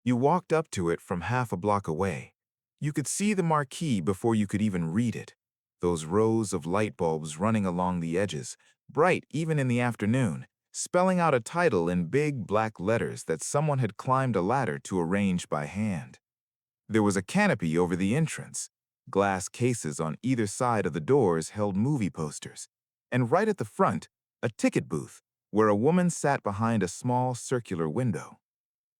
You walked up to it from half a block away. You could see the marquee before you could even read it. Those rows of light bulbs running along the edges, bright even in the afternoon, spelling out a title in big black letters that someone had climbed a ladder to arrange by hand. There was a canopy over the entrance. Glass cases on either side of the doors held movie posters. And right at the front, a ticket booth where a woman sat behind a small circular window.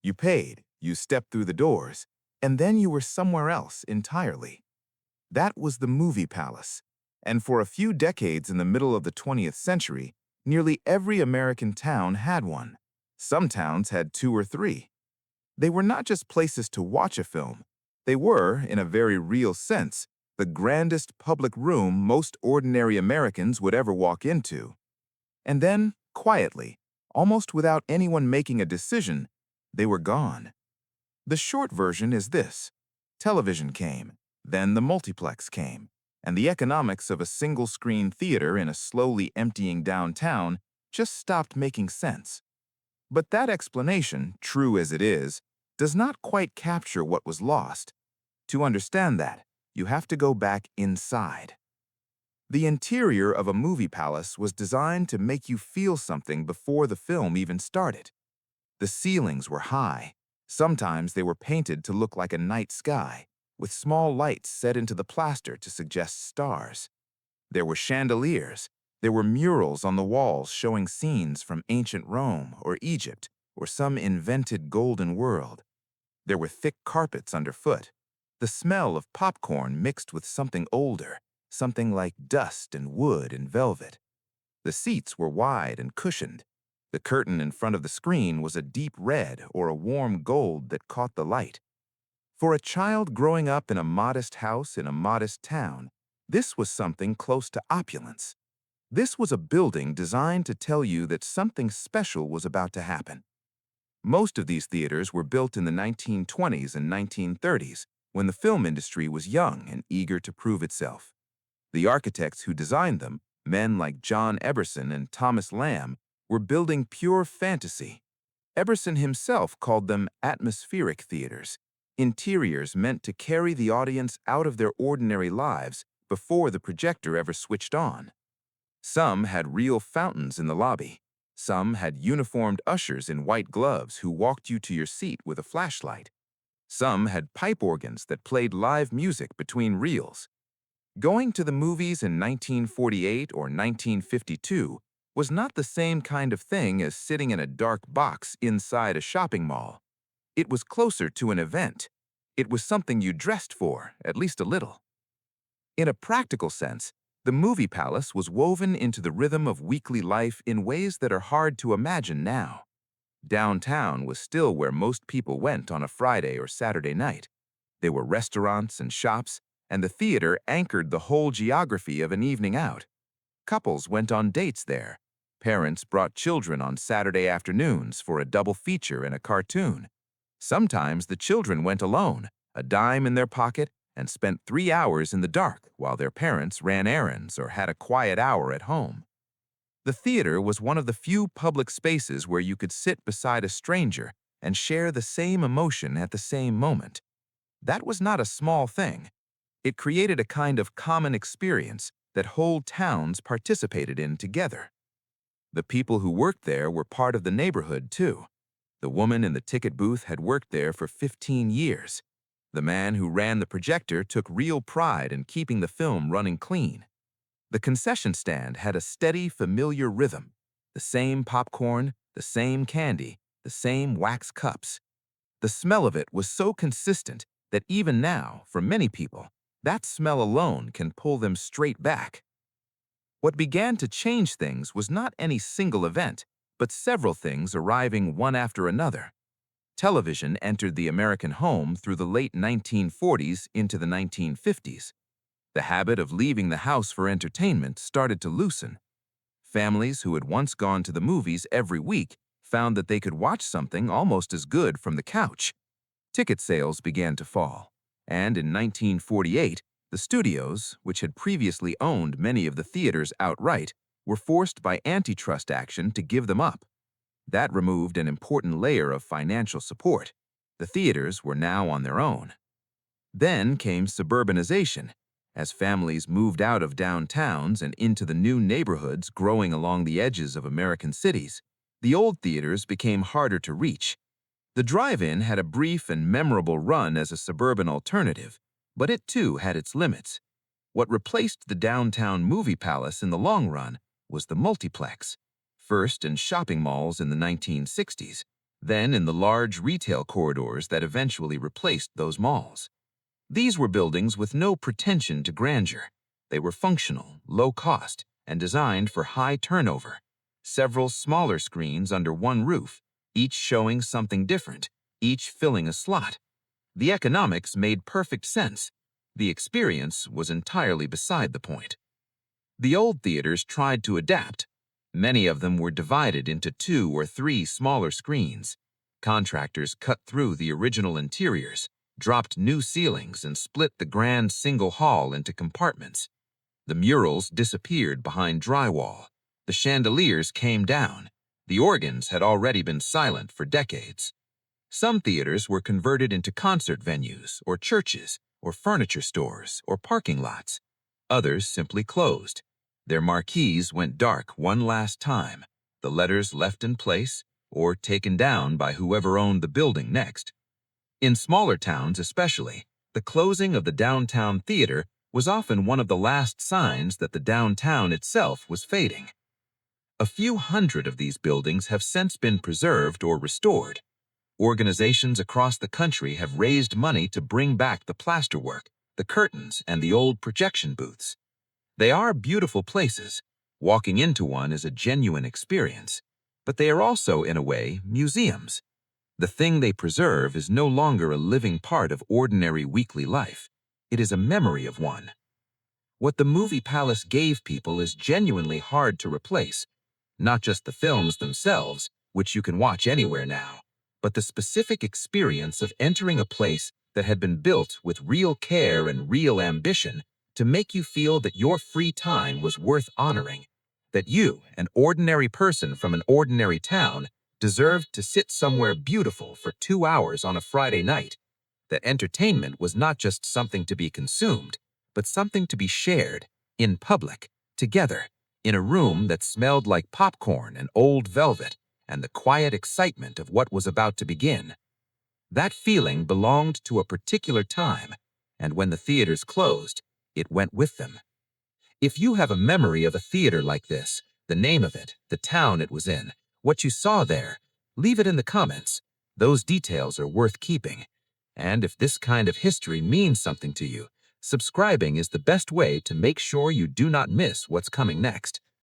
You paid, you stepped through the doors, and then you were somewhere else entirely. That was the movie palace. And for a few decades in the middle of the 20th century, nearly every American town had one. Some towns had two or three. They were not just places to watch a film. They were, in a very real sense, the grandest public room most ordinary Americans would ever walk into. And then, quietly, almost without anyone making a decision, they were gone. The short version is this. Television came, then the multiplex came, and the economics of a single-screen theater in a slowly emptying downtown just stopped making sense. But that explanation, true as it is, does not quite capture what was lost. To understand that, you have to go back inside. The interior of a movie palace was designed to make you feel something before the film even started. The ceilings were high. Sometimes they were painted to look like a night sky, with small lights set into the plaster to suggest stars. There were chandeliers. There were murals on the walls showing scenes from ancient Rome or Egypt or some invented golden world. There were thick carpets underfoot. The smell of popcorn mixed with something older, something like dust and wood and velvet. The seats were wide and cushioned. The curtain in front of the screen was a deep red or a warm gold that caught the light. For a child growing up in a modest house in a modest town, this was something close to opulence. This was a building designed to tell you that something special was about to happen. Most of these theaters were built in the 1920s and 1930s, when the film industry was young and eager to prove itself. The architects who designed them, men like John Eberson and Thomas Lamb, were building pure fantasy. Eberson himself called them atmospheric theaters, interiors meant to carry the audience out of their ordinary lives before the projector ever switched on. Some had real fountains in the lobby. Some had uniformed ushers in white gloves who walked you to your seat with a flashlight. Some had pipe organs that played live music between reels. Going to the movies in 1948 or 1952 was not the same kind of thing as sitting in a dark box inside a shopping mall. It was closer to an event. It was something you dressed for, at least a little. In a practical sense, the movie palace was woven into the rhythm of weekly life in ways that are hard to imagine now. Downtown was still where most people went on a Friday or Saturday night. There were restaurants and shops, and the theater anchored the whole geography of an evening out. Couples went on dates there. Parents brought children on Saturday afternoons for a double feature and a cartoon. Sometimes the children went alone, a dime in their pocket, and spent 3 hours in the dark while their parents ran errands or had a quiet hour at home. The theater was one of the few public spaces where you could sit beside a stranger and share the same emotion at the same moment. That was not a small thing. It created a kind of common experience that whole towns participated in together. The people who worked there were part of the neighborhood, too. The woman in the ticket booth had worked there for 15 years. The man who ran the projector took real pride in keeping the film running clean. The concession stand had a steady, familiar rhythm. The same popcorn, the same candy, the same wax cups. The smell of it was so consistent that even now, for many people, that smell alone can pull them straight back. What began to change things was not any single event, but several things arriving one after another. Television entered the American home through the late 1940s into the 1950s. The habit of leaving the house for entertainment started to loosen. Families who had once gone to the movies every week found that they could watch something almost as good from the couch. Ticket sales began to fall, and in 1948, the studios, which had previously owned many of the theaters outright, were forced by antitrust action to give them up. That removed an important layer of financial support. The theaters were now on their own. Then came suburbanization, as families moved out of downtowns and into the new neighborhoods growing along the edges of American cities. The old theaters became harder to reach. The drive-in had a brief and memorable run as a suburban alternative, but it too had its limits. What replaced the downtown movie palace in the long run was the multiplex, first in shopping malls in the 1960s, then in the large retail corridors that eventually replaced those malls. These were buildings with no pretension to grandeur. They were functional, low cost, and designed for high turnover. Several smaller screens under one roof, each showing something different, each filling a slot. The economics made perfect sense. The experience was entirely beside the point. The old theaters tried to adapt. Many of them were divided into 2 or 3 smaller screens. Contractors cut through the original interiors, dropped new ceilings, and split the grand single hall into compartments. The murals disappeared behind drywall. The chandeliers came down. The organs had already been silent for decades. Some theaters were converted into concert venues, or churches, or furniture stores, or parking lots. Others simply closed. Their marquees went dark one last time, the letters left in place, or taken down by whoever owned the building next. In smaller towns especially, the closing of the downtown theater was often one of the last signs that the downtown itself was fading. A few hundred of these buildings have since been preserved or restored. Organizations across the country have raised money to bring back the plasterwork, the curtains, and the old projection booths. They are beautiful places. Walking into one is a genuine experience. But they are also, in a way, museums. The thing they preserve is no longer a living part of ordinary weekly life. It is a memory of one. What the movie palace gave people is genuinely hard to replace. Not just the films themselves, which you can watch anywhere now, but the specific experience of entering a place that had been built with real care and real ambition to make you feel that your free time was worth honoring, that you, an ordinary person from an ordinary town, deserved to sit somewhere beautiful for 2 hours on a Friday night, that entertainment was not just something to be consumed, but something to be shared, in public, together, in a room that smelled like popcorn and old velvet, and the quiet excitement of what was about to begin. That feeling belonged to a particular time, and when the theaters closed, it went with them. If you have a memory of a theater like this, the name of it, the town it was in, what you saw there, leave it in the comments. Those details are worth keeping. And if this kind of history means something to you, subscribing is the best way to make sure you do not miss what's coming next.